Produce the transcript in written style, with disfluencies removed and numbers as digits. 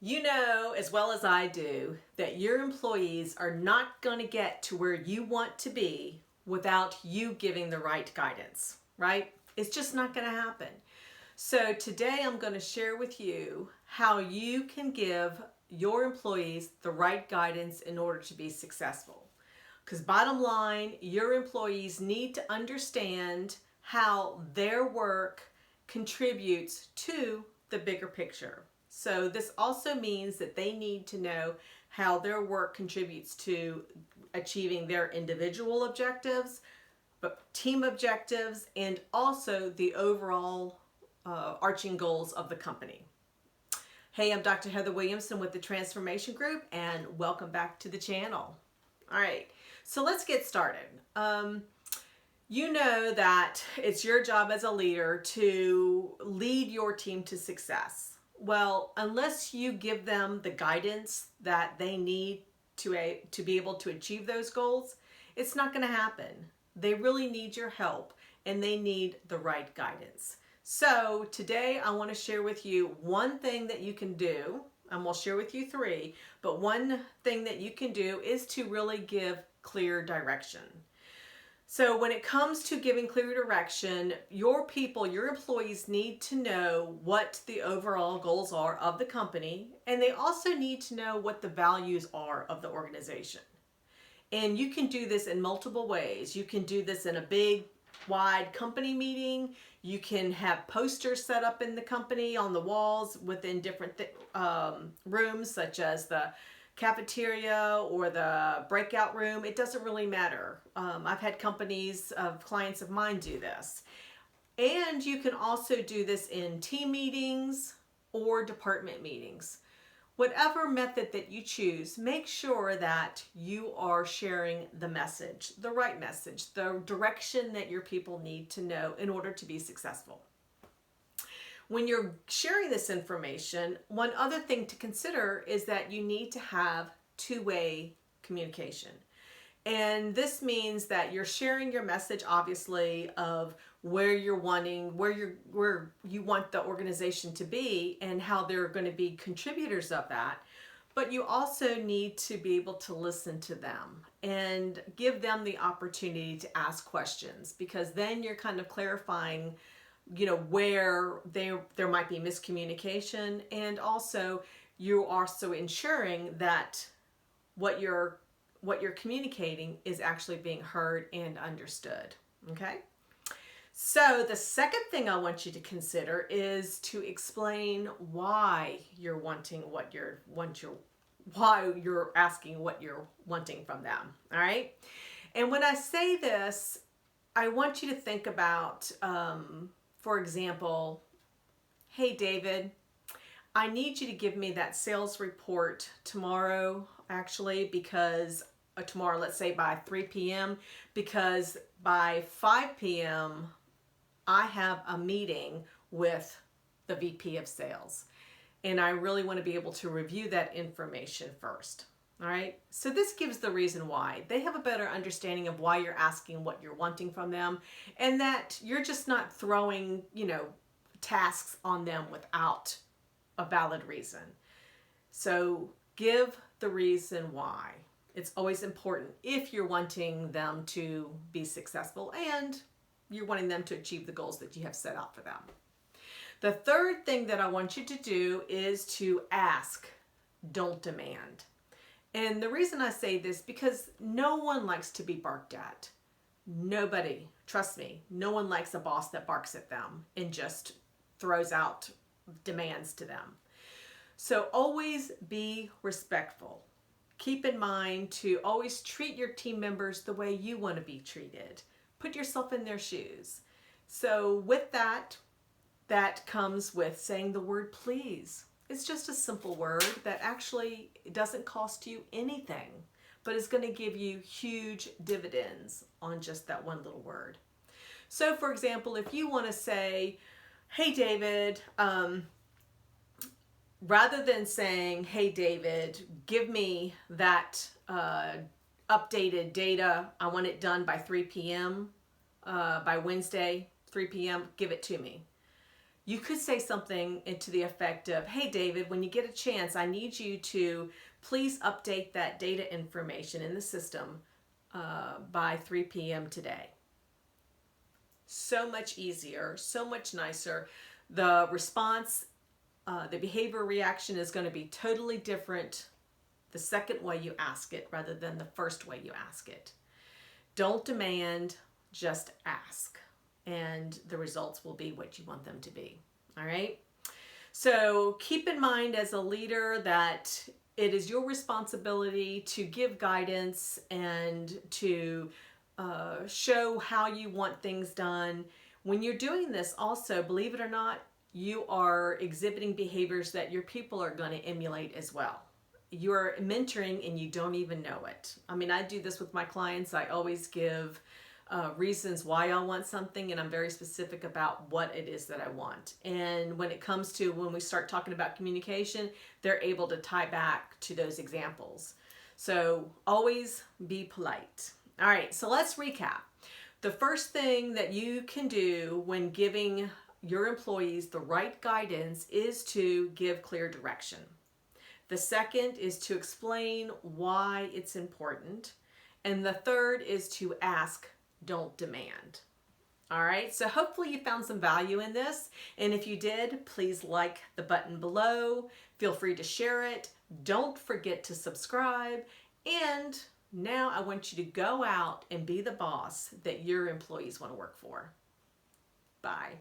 You know as well as I do that your employees are not going to get to where you want to be without you giving the right guidance, right? It's just not going to happen. So today I'm going to share with you how you can give your employees the right guidance in order to be successful. Because bottom line, your employees need to understand how their work contributes to the bigger picture. So this also means that they need to know how their work contributes to achieving their individual objectives, but team objectives, and also the overall arching goals of the company. Hey, I'm Dr. Heather Williamson with the Transformation Group, and welcome back to the channel. All right, so let's get started. You know that it's your job as a leader to lead your team to success. Well, unless you give them the guidance that they need to be able to achieve those goals, it's not going to happen. They really need your help and they need the right guidance. So today I want to share with you one thing that you can do, and we'll share with you three, but one thing that you can do is to really give clear direction. So when it comes to giving clear direction, your people, your employees need to know what the overall goals are of the company, and they also need to know what the values are of the organization. And you can do this in multiple ways. You can do this in a big, wide company meeting. You can have posters set up in the company on the walls within different rooms, such as the cafeteria or the breakout room. It doesn't really matter. I've had companies of clients of mine do this. And you can also do this in team meetings or department meetings. Whatever method that you choose, make sure that you are sharing the message, the right message, the direction that your people need to know in order to be successful. When you're sharing this information, one other thing to consider is that you need to have two-way communication. And this means that you're sharing your message, obviously, of where you're wanting, where you want the organization to be and how they're going to be contributors of that. But you also need to be able to listen to them and give them the opportunity to ask questions, because then you're kind of clarifying, you know, where there might be miscommunication, and also you're also ensuring that what you're communicating is actually being heard and understood. Okay? So the second thing I want you to consider is to explain why you're why you're asking what you're wanting from them. All right? And when I say this, I want you to think about, for example, hey David, I need you to give me that sales report tomorrow, actually, because tomorrow, let's say by 3 p.m., because by 5 p.m., I have a meeting with the VP of sales, and I really want to be able to review that information first. All right. So this gives the reason why. They have a better understanding of why you're asking what you're wanting from them, and that you're just not throwing, tasks on them without a valid reason. So give the reason why. It's always important if you're wanting them to be successful and you're wanting them to achieve the goals that you have set out for them. The third thing that I want you to do is to ask, don't demand. And the reason I say this, because no one likes to be barked at. Nobody, trust me, no one likes a boss that barks at them and just throws out demands to them. So always be respectful. Keep in mind to always treat your team members the way you want to be treated. Put yourself in their shoes. So with that comes with saying the word please. It's just a simple word that actually doesn't cost you anything, but is going to give you huge dividends on just that one little word. So for example, if you want to say, hey David, rather than saying, hey David, give me that updated data, I want it done by 3 p.m., by Wednesday, 3 p.m., give it to me. You could say something to the effect of, hey David, when you get a chance, I need you to please update that data information in the system by 3 p.m. today. So much easier, so much nicer. The response, the behavior reaction is going to be totally different the second way you ask it rather than the first way you ask it. Don't demand, just ask. And the results will be what you want them to be. All right? So keep in mind as a leader that it is your responsibility to give guidance and to show how you want things done. When you're doing this also, believe it or not, you are exhibiting behaviors that your people are going to emulate as well. You're mentoring and you don't even know it. I mean, I do this with my clients. I always give reasons why I want something, and I'm very specific about what it is that I want. And when it comes to when we start talking about communication, they're able to tie back to those examples. So always be polite. All right, so let's recap. The first thing that you can do when giving your employees the right guidance is to give clear direction. The second is to explain why it's important. And the third is to ask, don't demand. All right, so hopefully you found some value in this. And if you did, please like the button below. Feel free to share it. Don't forget to subscribe. And now I want you to go out and be the boss that your employees want to work for. Bye.